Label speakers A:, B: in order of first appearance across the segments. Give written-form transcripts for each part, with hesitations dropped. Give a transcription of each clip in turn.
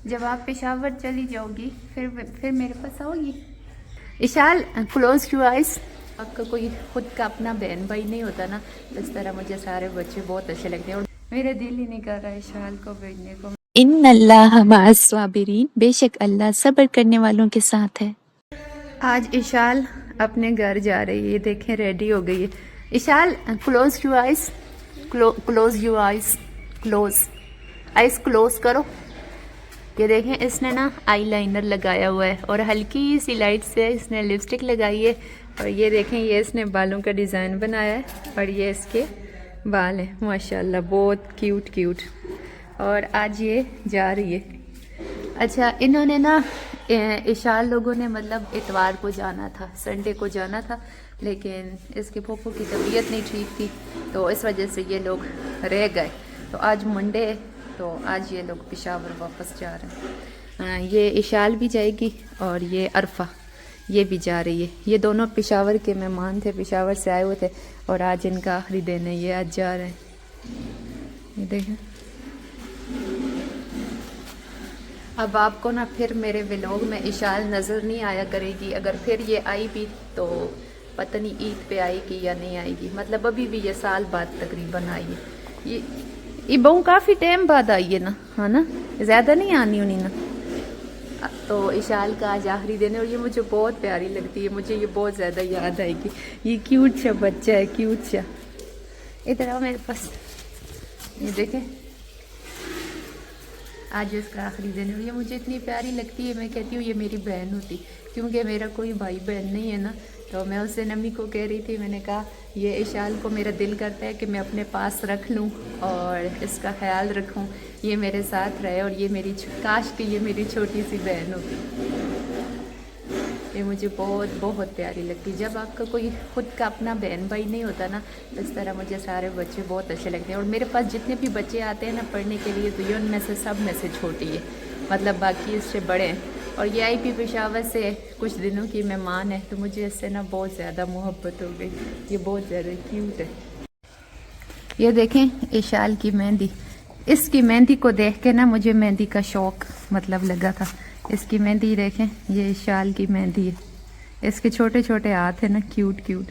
A: जब आप पेशावर चली जाओगी फिर मेरे पास आओगी। इशाल क्लोज टू आइज। आपका कोई खुद का अपना बहन भाई नहीं होता ना, इस तरह मुझे सारे बच्चे बहुत अच्छे लगते हैं और मेरा दिल ही नहीं कर रहा है इशाल को भेजने को।
B: इन्नल्लाह मअस साबिरीन, बेशक अल्लाह सब्र करने वालों के साथ है।
A: आज इशाल अपने घर जा रही है, ये देखें रेडी हो गई है। इशाल close two eyes, close you eyes, close eyes close करो। ये देखें इसने ना आईलाइनर लगाया हुआ है और हल्की सी लाइट से इसने लिपस्टिक लगाई है। और ये देखें ये इसने बालों का डिज़ाइन बनाया है और ये इसके बाल हैं माशाल्लाह बहुत क्यूट क्यूट। और आज ये जा रही है। अच्छा इन्होंने ना इशाल लोगों ने मतलब इतवार को जाना था, संडे को जाना था, लेकिन इसके फूफू की तबीयत नहीं ठीक थी तो इस वजह से ये लोग रह गए। तो आज मंडे है तो आज ये लोग पेशावर वापस जा रहे हैं। ये इशाल भी जाएगी और ये अरफा ये भी जा रही है। ये दोनों पेशावर के मेहमान थे, पेशावर से आए हुए थे और आज इनका आखिरी दिन है, ये आज जा रहे हैं। ये देखें। अब आपको ना फिर मेरे व्लॉग में इशाल नज़र नहीं आया करेगी, अगर फिर ये आई भी तो पता नहीं ईद पे आएगी या नहीं आएगी। मतलब अभी भी ये साल बाद तकरीबन आई है। ये बहू काफ़ी टाइम बाद आई है ना, हाँ ना, ज़्यादा नहीं आनी उन्हीं ना। तो इशाल का आज आखिरी दिन है और ये मुझे बहुत प्यारी लगती है, मुझे ये बहुत ज़्यादा याद आएगी। ये क्यूट सा बच्चा है, क्यूट सा। इधर आओ मेरे पास, ये देखें आज इसका आखिरी दिन है। ये मुझे इतनी प्यारी लगती है, मैं कहती हूँ ये मेरी बहन होती, क्योंकि मेरा कोई भाई बहन नहीं है ना। तो मैं उससे नमी को कह रही थी, मैंने कहा ये इशाल को मेरा दिल करता है कि मैं अपने पास रख लूँ और इसका ख्याल रखूँ, ये मेरे साथ रहे और ये मेरी काश कि ये मेरी छोटी सी बहन होती। ये मुझे बहुत बहुत प्यारी लगती है। जब आपका कोई खुद का अपना बहन भाई नहीं होता ना, इस तरह मुझे सारे बच्चे बहुत अच्छे लगते हैं। और मेरे पास जितने भी बच्चे आते हैं ना पढ़ने के लिए, तो ये उनमें से सब में से छोटी है, मतलब बाकी इससे बड़े हैं। और ये आई भी पेशावर से कुछ दिनों की मेहमान है, तो मुझे इससे ना बहुत ज़्यादा मोहब्बत हो गई। ये बहुत ज़्यादा क्यूट है। ये देखें इशाल की मेहंदी, इसकी मेहंदी को देख के ना मुझे मेहंदी का शौक़ मतलब लगा था। इसकी मेहंदी देखें, ये इशाल की मेहंदी है, इसके छोटे छोटे हाथ है ना, क्यूट क्यूट।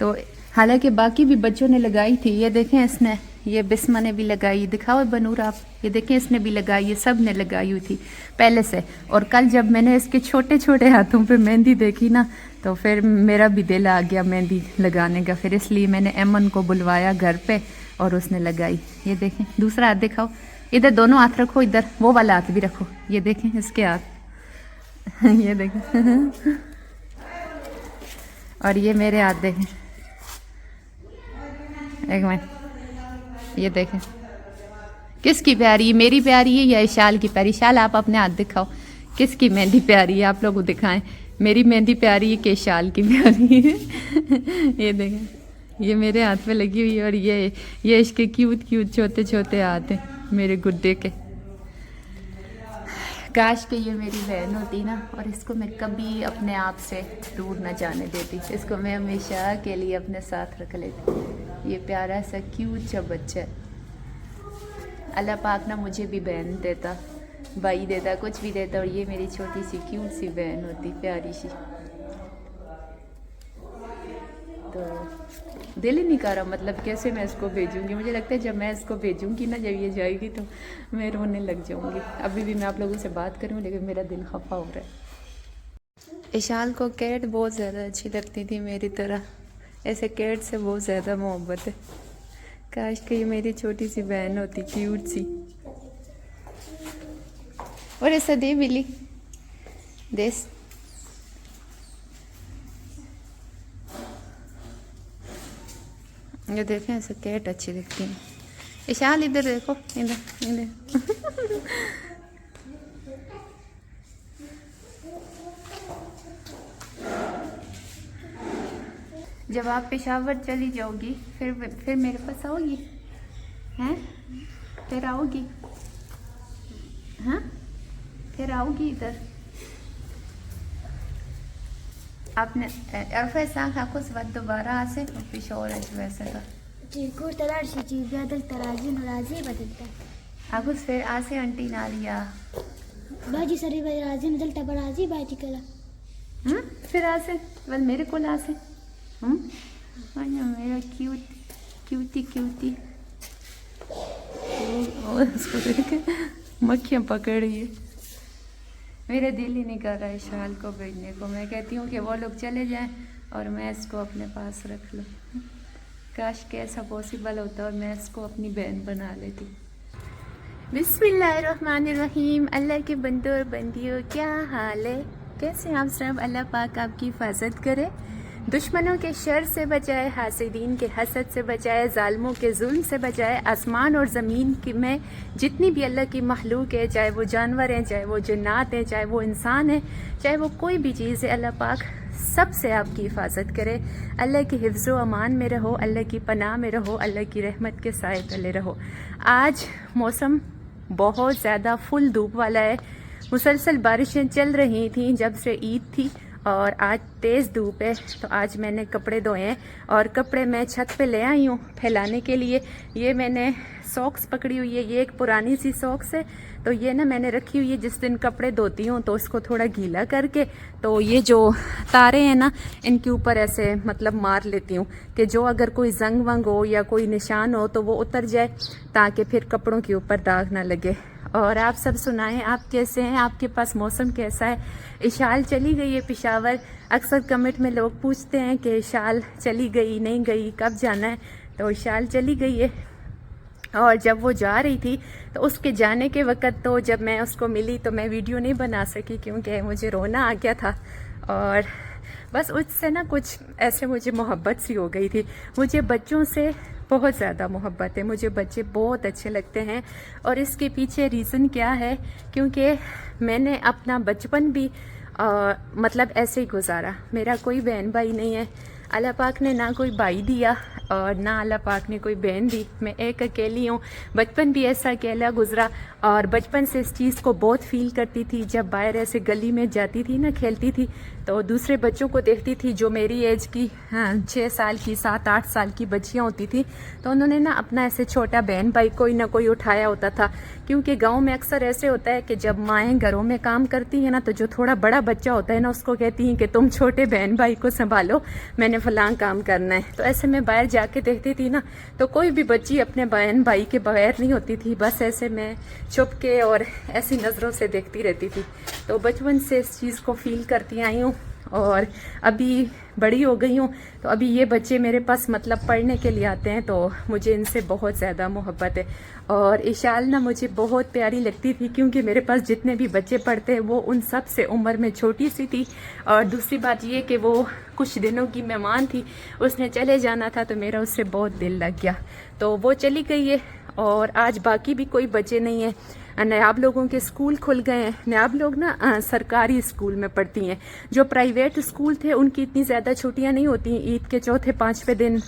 A: तो हालांकि बाकी भी बच्चों ने लगाई थी, ये देखें इसने, ये बिस्मा ने भी लगाई, दिखाओ बनूर आप, ये देखें इसने भी लगाई, ये सब ने लगाई हुई थी पहले से। और कल जब मैंने इसके छोटे छोटे हाथों पे मेहंदी देखी ना, तो फिर मेरा भी दिल आ गया मेहंदी लगाने का। फिर इसलिए मैंने अमन को बुलवाया घर पे और उसने लगाई। ये देखें दूसरा हाथ दिखाओ, इधर दोनों हाथ रखो, इधर वो वाला हाथ भी रखो, ये देखें इसके हाथ ये देखें और ये मेरे हाथ देखें, एक मिनट, ये देखें किसकी प्यारी, मेरी प्यारी है या इशाल की प्यारी? इशाल आप अपने हाथ दिखाओ, किसकी मेहंदी प्यारी है, आप लोग दिखाएं। मेरी मेहंदी प्यारी है कि इशाल की प्यारी है ये देखें, ये मेरे हाथ पे लगी हुई है और ये इसके क्यूट क्यूट छोटे छोटे हाथ हैं मेरे गुड्डे के। काश कि ये मेरी बहन होती ना और इसको मैं कभी अपने आप से दूर न जाने देती, इसको मैं हमेशा के लिए अपने साथ रख लेती। ये प्यारा सा क्यूट सा बच्चा है। अल्लाह पाक ना मुझे भी बहन देता, भाई देता, कुछ भी देता और ये मेरी छोटी सी क्यूट सी बहन होती, प्यारी सी। तो दिल ही नहीं कर रहा, मतलब कैसे मैं इसको भेजूंगी। मुझे लगता है जब मैं इसको भेजूंगी ना, जब ये जाएगी तो मैं रोने लग जाऊंगी। अभी भी मैं आप लोगों से बात करूँ लेकिन मेरा दिल खफा हो रहा है। इशाल को कैट बहुत ज़्यादा अच्छी लगती थी मेरी तरह, ऐसे कैट से बहुत ज़्यादा मोहब्बत है। काश कि ये मेरी छोटी सी बहन होती, क्यूट सी। और ऐसा दे बिल्ली देश, ये देखें ऐसे कैट अच्छी दिखती है। इशाल इधर देखो, इधर इधर जब आप पेशावर चली जाओगी फिर मेरे पास आओगी, हैं? फिर आओगी, हाँ फिर आओगी इधर। आपने अरफा खाकुस वक्त दोबारा आसे पेशोर है वैसे का
C: Circul talar și civia del tarajin razi bădătă.
A: agus फिर आसे आंटी ना लिया
C: बाजी सरी बाई राजी नजल टबराजी बाजी कला
A: फिर आसे बस मेरे को आसे मेरा क्यूटी उसको देख मक्खियाँ पकड़ रही है। मेरा दिल ही नहीं कर रहा है शाल को भेजने को। मैं कहती हूँ कि वो लोग चले जाएं और मैं इसको अपने पास रख लूँ। काश के ऐसा पॉसिबल होता और मैं इसको अपनी बहन बना लेती। बिस्मिल्लाहिर्रहमानिर्रहीम। अल्लाह के बंदो और बंदियों, क्या हाल है, कैसे आप सब? अल्लाह पाक आपकी हिफाजत करे, दुश्मनों के शर से बचाए, हासिदीन के हसद से बचाए, जालिमों के जुल्म से बचाए। आसमान और ज़मीन की में जितनी भी अल्लाह की मखलूक है, चाहे वो जानवर हैं, चाहे वो जन्नात हैं, चाहे वो इंसान है, चाहे वो कोई भी चीज़ है, अल्लाह पाक सब से आपकी हिफाजत करे। अल्लाह की हिफ्ज़ व अमान में रहो, अल्लाह की पनाह में रहो, अल्लाह की रहमत के साए तले रहो। आज मौसम बहुत ज़्यादा फुल धूप वाला है, मुसलसल बारिशें चल रही थी जब से ईद थी और आज तेज़ धूप है। तो आज मैंने कपड़े धोए हैं और कपड़े मैं छत पे ले आई हूँ फैलाने के लिए। ये मैंने सॉक्स पकड़ी हुई है, ये एक पुरानी सी सॉक्स है, तो ये ना मैंने रखी हुई है। जिस दिन कपड़े धोती हूँ तो इसको थोड़ा गीला करके तो ये जो तारे हैं ना इनके ऊपर ऐसे मतलब मार लेती हूँ कि जो अगर कोई जंग वंग हो या कोई निशान हो तो वो उतर जाए, ताकि फिर कपड़ों के ऊपर दाग ना लगे। और आप सब सुनाएं, आप कैसे हैं, आपके पास मौसम कैसा है? इशाल चली गई है पेशावर। अक्सर कमेंट में लोग पूछते हैं कि इशाल चली गई नहीं गई, कब जाना है? तो इशाल चली गई है और जब वो जा रही थी तो उसके जाने के वक़्त तो जब मैं उसको मिली तो मैं वीडियो नहीं बना सकी क्योंकि मुझे रोना आ गया था। और बस उससे ना कुछ ऐसे मुझे मोहब्बत सी हो गई थी। मुझे बच्चों से बहुत ज़्यादा मोहब्बत है, मुझे बच्चे बहुत अच्छे लगते हैं। और इसके पीछे रीज़न क्या है, क्योंकि मैंने अपना बचपन भी मतलब ऐसे ही गुजारा। मेरा कोई बहन भाई नहीं है, अल्लाह पाक ने ना कोई भाई दिया और ना अल्लाह पाक ने कोई बहन दी, मैं एक अकेली हूँ। बचपन भी ऐसा अकेला गुजरा और बचपन से इस चीज़ को बहुत फील करती थी। जब बाहर ऐसे गली में जाती थी ना, खेलती थी, तो दूसरे बच्चों को देखती थी जो मेरी एज की 6 साल की 7-8 साल की बच्चियाँ होती थी, तो उन्होंने ना अपना ऐसे छोटा बहन भाई कोई ना कोई उठाया होता था। क्योंकि गाँव में अक्सर ऐसे होता है कि जब माएँ घरों में काम करती हैं ना, तो जो थोड़ा बड़ा बच्चा होता है ना उसको कहती हैं कि तुम छोटे बहन भाई को संभालो, मैंने फलां काम करना है। तो ऐसे में बाहर जाके देखती थी ना, तो कोई भी बच्ची अपने बहन भाई के बगैर नहीं होती थी। बस ऐसे मैं छुप के और ऐसी नज़रों से देखती रहती थी। तो बचपन से इस चीज़ को फील करती आई हूँ और अभी बड़ी हो गई हूँ तो अभी ये बच्चे मेरे पास मतलब पढ़ने के लिए आते हैं, तो मुझे इनसे बहुत ज़्यादा मोहब्बत है। और इशाल ना मुझे बहुत प्यारी लगती थी क्योंकि मेरे पास जितने भी बच्चे पढ़ते हैं वो उन सब से उम्र में छोटी सी थी। और दूसरी बात ये कि वो कुछ दिनों की मेहमान थी, उसने चले जाना था तो मेरा उससे बहुत दिल लग गया, तो वो चली गई है। और आज बाकी भी कोई बच्चे नहीं है, नायाब लोगों के स्कूल खुल गए हैं। नायाब लोग ना सरकारी स्कूल में पढ़ती हैं, जो प्राइवेट स्कूल थे उनकी इतनी ज़्यादा छुट्टियां नहीं होती, ईद के चौथे 5वें दिन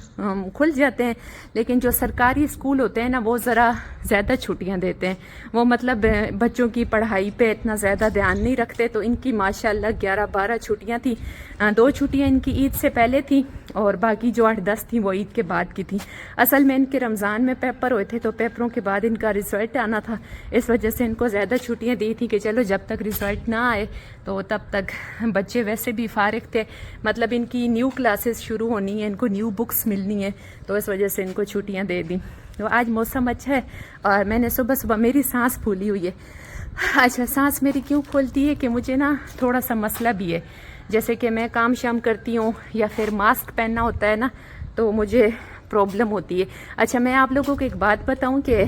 A: खुल जाते हैं। लेकिन जो सरकारी स्कूल होते हैं ना वो ज़रा ज़्यादा छुट्टियां देते हैं, वो मतलब बच्चों की पढ़ाई पे इतना ज़्यादा ध्यान नहीं रखते। तो इनकी माशाल्लाह 11-12 छुट्टियाँ थी, 2 छुट्टियाँ इनकी ईद से पहले थी और बाकी जो 8-10 थी वो ईद के बाद की थी। असल में इनके रमज़ान में पेपर हुए थे, तो पेपरों के बाद इनका रिज़ल्ट आना था, इस वजह से इनको ज़्यादा छुट्टियां दी थी कि चलो जब तक रिज़ल्ट ना आए तो तब तक बच्चे वैसे भी फारिग थे। मतलब इनकी न्यू क्लासेस शुरू होनी है, इनको न्यू बुक्स मिलनी है, तो इस वजह से इनको छुट्टियां दे दी। तो आज मौसम अच्छा है और मैंने सुबह सुबह मेरी सांस फूली हुई है। अच्छा, सांस मेरी क्यों फूलती है कि मुझे ना थोड़ा सा मसला भी है, जैसे कि मैं काम शाम करती हूँ या फिर मास्क पहनना होता है ना, तो मुझे प्रॉब्लम होती है। अच्छा, मैं आप लोगों को एक बात बताऊँ कि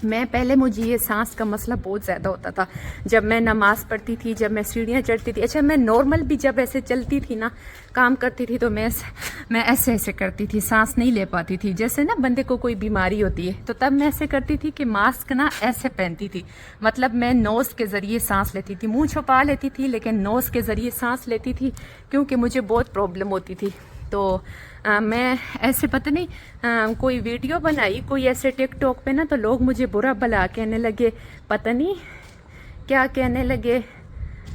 A: मैं पहले मुझे ये सांस का मसला बहुत ज़्यादा होता था जब मैं नमाज़ पढ़ती थी, जब मैं सीढ़ियाँ चढ़ती थी। अच्छा, मैं नॉर्मल भी जब ऐसे चलती थी ना, काम करती थी, तो मैं ऐसे ऐसे करती थी, सांस नहीं ले पाती थी। जैसे ना बंदे को कोई बीमारी होती है, तो तब मैं ऐसे करती थी कि मास्क ना ऐसे पहनती थी, मतलब मैं नोज़ के ज़रिए सांस लेती थी, मुँह छुपा लेती थी लेकिन नोज़ के ज़रिए सांस लेती थी क्योंकि मुझे बहुत प्रॉब्लम होती थी। तो मैं ऐसे पता नहीं कोई वीडियो बनाई कोई ऐसे टिकटॉक पे ना, तो लोग मुझे बुरा भला कहने लगे, पता नहीं क्या कहने लगे।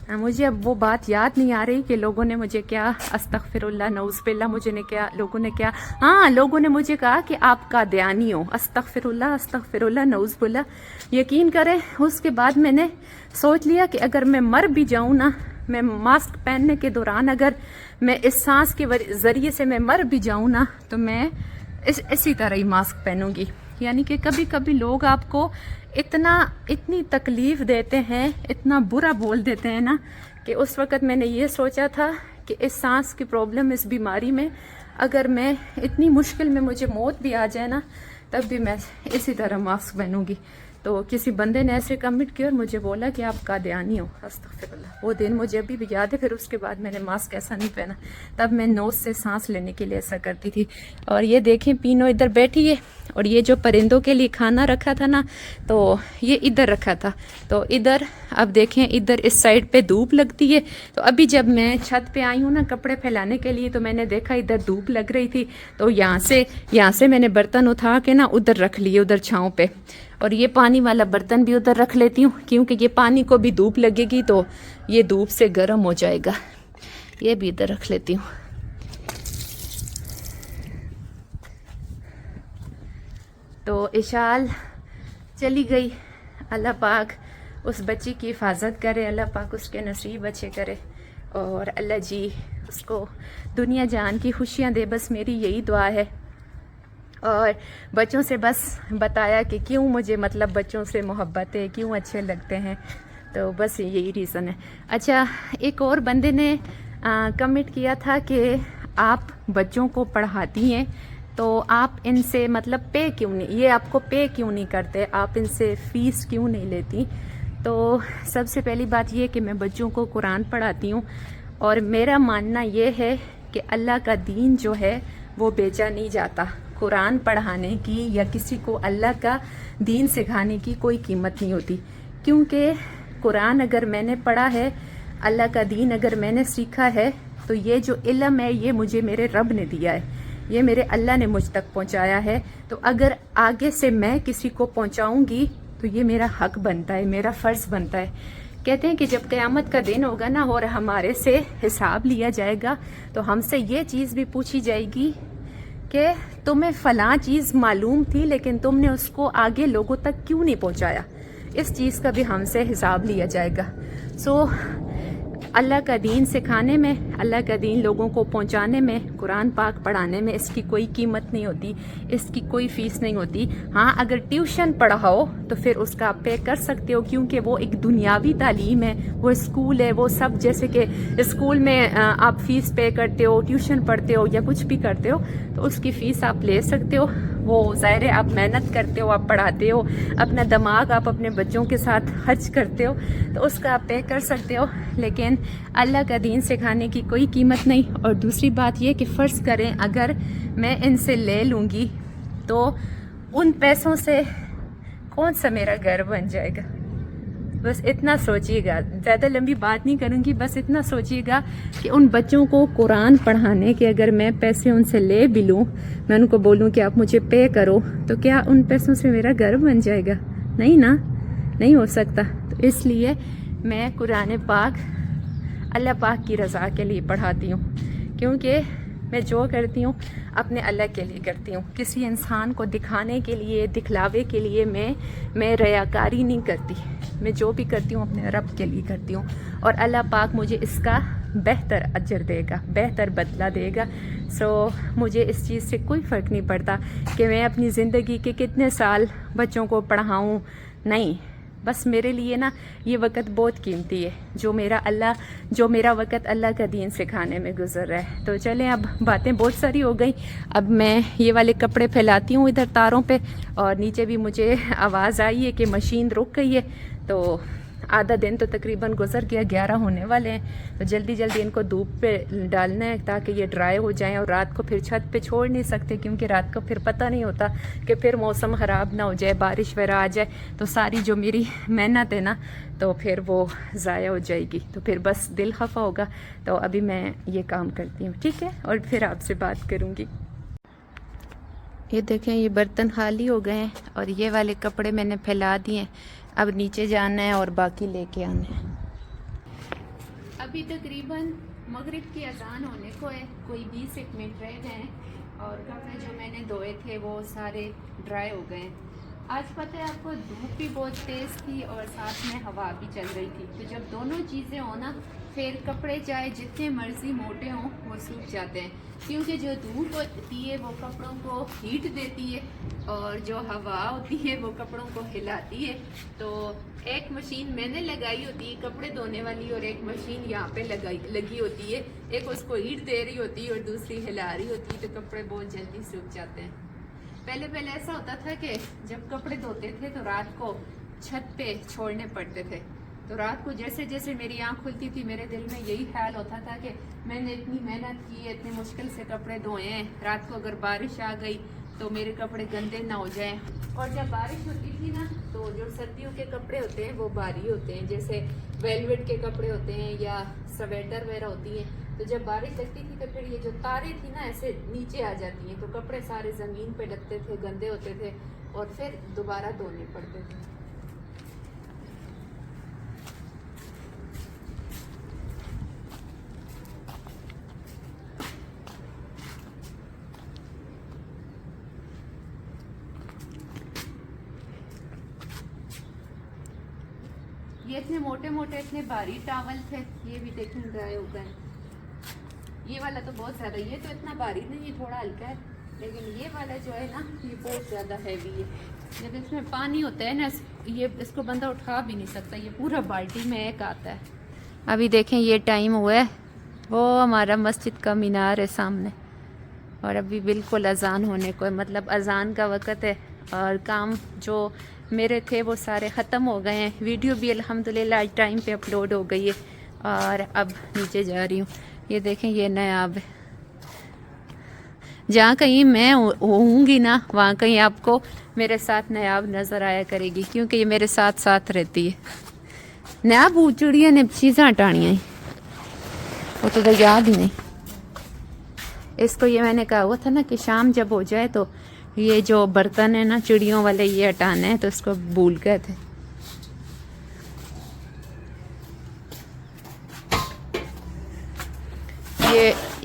A: मुझे अब वो बात याद नहीं आ रही कि लोगों ने मुझे क्या अस्तगफिरुल्लाह नऊज़ुबिल्लाह मुझे ने क्या लोगों ने क्या, हाँ लोगों ने मुझे कहा कि आप कादियानी हो। अस्तगफिरुल्लाह नऊज़ुबिल्लाह। यकीन करें उसके बाद मैंने सोच लिया कि अगर मैं मर भी जाऊँ ना, मैं मास्क पहनने के दौरान अगर मैं इस सांस के ज़रिए से मैं मर भी जाऊँ ना, तो मैं इसी तरह ही मास्क पहनूंगी। यानी कि कभी कभी लोग आपको इतनी तकलीफ़ देते हैं, इतना बुरा बोल देते हैं ना, कि उस वक़्त मैंने ये सोचा था कि इस सांस की प्रॉब्लम, इस बीमारी में अगर मैं इतनी मुश्किल में मुझे मौत भी आ जाए ना, तब भी मैं इसी तरह मास्क पहनूंगी। तो किसी बंदे ने ऐसे कमेंट किया और मुझे बोला कि आप कादियानी हो। अस्तगफिरुल्लाह। वो दिन मुझे अभी भी याद है। फिर उसके बाद मैंने मास्क ऐसा नहीं पहना, तब मैं नोज़ से सांस लेने के लिए ऐसा करती थी। और ये देखें पीनो इधर बैठी है, और ये जो परिंदों के लिए खाना रखा था ना, तो ये इधर रखा था। तो इधर अब देखें, इधर इस साइड पे धूप लगती है। तो अभी जब मैं छत पे आई हूँ ना कपड़े फैलाने के लिए, तो मैंने देखा इधर धूप लग रही थी, तो यहाँ से मैंने बर्तन उठा के ना उधर रख लिए, उधर छाँव पे। और ये पानी वाला बर्तन भी उधर रख लेती हूँ, क्योंकि ये पानी को भी धूप लगेगी तो ये धूप से गर्म हो जाएगा। ये भी इधर रख लेती हूँ। तो इशाल चली गई। अल्लाह पाक उस बच्ची की हिफाजत करे, अल्लाह पाक उसके नसीब अच्छे करे, और अल्लाह जी उसको दुनिया जान की खुशियाँ दे। बस मेरी यही दुआ है। और बच्चों से बस बताया कि क्यों मुझे मतलब बच्चों से मोहब्बत है, क्यों अच्छे लगते हैं, तो बस यही रीज़न है। अच्छा, एक और बंदे ने कमेंट किया था कि आप बच्चों को पढ़ाती हैं, तो आप इनसे मतलब पे क्यों नहीं, ये आपको पे क्यों नहीं करते, आप इनसे फ़ीस क्यों नहीं लेती। तो सबसे पहली बात ये कि मैं बच्चों को कुरान पढ़ाती हूँ, और मेरा मानना ये है कि अल्लाह का दीन जो है वो बेचा नहीं जाता। कुरान पढ़ाने की या किसी को अल्लाह का दीन सिखाने की कोई कीमत नहीं होती, क्योंकि कुरान अगर मैंने पढ़ा है, अल्लाह का दीन अगर मैंने सीखा है, तो ये जो इल्म है ये मुझे मेरे रब ने दिया है, ये मेरे अल्लाह ने मुझ तक पहुंचाया है। तो अगर आगे से मैं किसी को पहुंचाऊंगी तो ये मेरा हक बनता है, मेरा फ़र्ज़ बनता है। कहते हैं कि जब क़यामत का दिन होगा ना और हमारे से हिसाब लिया जाएगा, तो हमसे ये चीज़ भी पूछी जाएगी कि तुम्हें फ़लाँ चीज़ मालूम थी लेकिन तुमने उसको आगे लोगों तक क्यों नहीं पहुंचाया। इस चीज़ का भी हमसे हिसाब लिया जाएगा। सो अल्लाह का दीन सिखाने में, अल्लाह का दीन लोगों को पहुंचाने में, कुरान पाक पढ़ाने में इसकी कोई कीमत नहीं होती, इसकी कोई फ़ीस नहीं होती। हाँ, अगर ट्यूशन पढ़ाओ तो फिर उसका आप पे कर सकते हो, क्योंकि वो एक दुनियावी तालीम है, वो स्कूल है, वो सब जैसे कि स्कूल में आप फ़ीस पे करते हो, ट्यूशन पढ़ते हो या कुछ भी करते हो, तो उसकी फ़ीस आप ले सकते हो। वो ज़ाहिर है आप मेहनत करते हो, आप पढ़ाते हो, अपना दिमाग आप अपने बच्चों के साथ खर्च करते हो, तो उसका आप पे कर सकते हो। लेकिन अल्लाह का दीन सिखाने की कोई कीमत नहीं। और दूसरी बात ये कि फ़र्ज़ करें अगर मैं इनसे ले लूँगी तो उन पैसों से कौन सा मेरा घर बन जाएगा। बस इतना सोचिएगा, ज़्यादा लंबी बात नहीं करूँगी, बस इतना सोचिएगा कि उन बच्चों को कुरान पढ़ाने के अगर मैं पैसे उनसे ले भी लूँ, मैं उनको बोलूँ कि आप मुझे पे करो, तो क्या उन पैसों से मेरा घर बन जाएगा? नहीं ना, नहीं हो सकता। तो इसलिए मैं कुरान पाक अल्लाह पाक की रज़ा के लिए पढ़ाती हूँ, क्योंकि मैं जो करती हूँ अपने अल्लाह के लिए करती हूँ। किसी इंसान को दिखाने के लिए, दिखलावे के लिए मैं रयाकारी नहीं करती। मैं जो भी करती हूँ अपने रब के लिए करती हूँ, और अल्लाह पाक मुझे इसका बेहतर अजर देगा, बेहतर बदला देगा। सो मुझे इस चीज़ से कोई फ़र्क नहीं पड़ता कि मैं अपनी ज़िंदगी के कितने साल बच्चों को पढ़ाऊँ। नहीं, बस मेरे लिए ना ये वक़्त बहुत कीमती है, जो मेरा वक़्त अल्लाह का दीन सिखाने में गुजर रहा है। तो चलें, अब बातें बहुत सारी हो गई, अब मैं ये वाले कपड़े फैलाती हूँ इधर तारों पे। और नीचे भी मुझे आवाज़ आई है कि मशीन रुक गई है, तो आधा दिन तो तकरीबन गुजर गया, 11 होने वाले हैं। तो जल्दी जल्दी इनको धूप पे डालना है ताकि ये ड्राई हो जाएं, और रात को फिर छत पे छोड़ नहीं सकते, क्योंकि रात को फिर पता नहीं होता कि फिर मौसम ख़राब ना हो जाए, बारिश वगैरह आ जाए, तो सारी जो मेरी मेहनत है ना तो फिर वो ज़ाया हो जाएगी, तो फिर बस दिल खफा होगा। तो अभी मैं ये काम करती हूँ, ठीक है, और फिर आपसे बात करूँगी। ये देखें, ये बर्तन खाली हो गए हैं और ये वाले कपड़े मैंने फैला दिए हैं। अब नीचे जाना है और बाकी लेके आना है। अभी तकरीबन मगरिब की अजान होने को है, कोई 20 मिनट रह गए हैं और कपड़े जो मैंने धोए थे वो सारे ड्राई हो गए हैं। आज पता है आपको, धूप भी बहुत तेज़ थी और साथ में हवा भी चल रही थी, तो जब दोनों चीज़ें हो ना फिर कपड़े चाहे जितने मर्जी मोटे हों वो सूख जाते हैं, क्योंकि जो धूप होती है वो कपड़ों को हीट देती है और जो हवा होती है वो कपड़ों को हिलाती है। तो एक मशीन मैंने लगाई होती है कपड़े धोने वाली और एक मशीन यहाँ पे लगी होती है, एक उसको हीट दे रही होती है और दूसरी हिला रही होती है, तो कपड़े बहुत जल्दी सूख जाते हैं। पहले ऐसा होता था कि जब कपड़े धोते थे तो रात को छत पे छोड़ने पड़ते थे, तो रात को जैसे जैसे मेरी आँख खुलती थी मेरे दिल में यही ख्याल होता था कि मैंने इतनी मेहनत की है, इतनी मुश्किल से कपड़े धोए हैं, रात को अगर बारिश आ गई तो मेरे कपड़े गंदे ना हो जाएं। और जब बारिश होती थी ना तो जो सर्दियों के कपड़े होते हैं वो भारी होते हैं, जैसे वेलवेट के कपड़े होते हैं या स्वेटर वगैरह होती हैं, तो जब बारिश लगती थी तो फिर ये जो तारें थी ना ऐसे नीचे आ जाती हैं, तो कपड़े सारे ज़मीन पे लगते थे, गंदे होते थे और फिर दोबारा धोने पड़ते थे। ये इतने मोटे मोटे इतने भारी टावल थे, ये भी देखें ड्राई हो गए। ये वाला तो बहुत ज़्यादा, ये तो इतना भारी नहीं है, थोड़ा हल्का है, लेकिन ये वाला जो है ना ये बहुत ज़्यादा हैवी है। जब इसमें पानी होता है ना ये इसको बंदा उठा भी नहीं सकता, ये पूरा बाल्टी में एक आता है। अभी देखें ये टाइम हुआ है, वो हमारा मस्जिद का मीनार है सामने और अभी बिल्कुल अजान होने को है, मतलब अजान का वक़्त है और काम जो मेरे थे वो सारे ख़त्म हो गए हैं। वीडियो भी अल्हम्दुलिल्लाह आज टाइम पे अपलोड हो गई है और अब नीचे जा रही हूँ। ये देखें ये नायाब है, जहाँ कहीं मैं होऊंगी ना वहाँ कहीं आपको मेरे साथ नायाब नज़र आया करेगी, क्योंकि ये मेरे साथ साथ रहती है। नायाब चिड़िया ने चीज़ां हटानियाँ वो तो याद ही नहीं। इसको ये मैंने कहा हुआ था ना कि शाम जब हो जाए तो ये जो बर्तन है ना चिड़ियों वाले ये हटाने हैं, तो इसको भूल गए थे।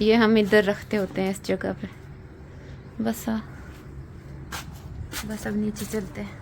A: ये हम इधर रखते होते हैं इस जगह पे। बस अब नीचे चलते हैं।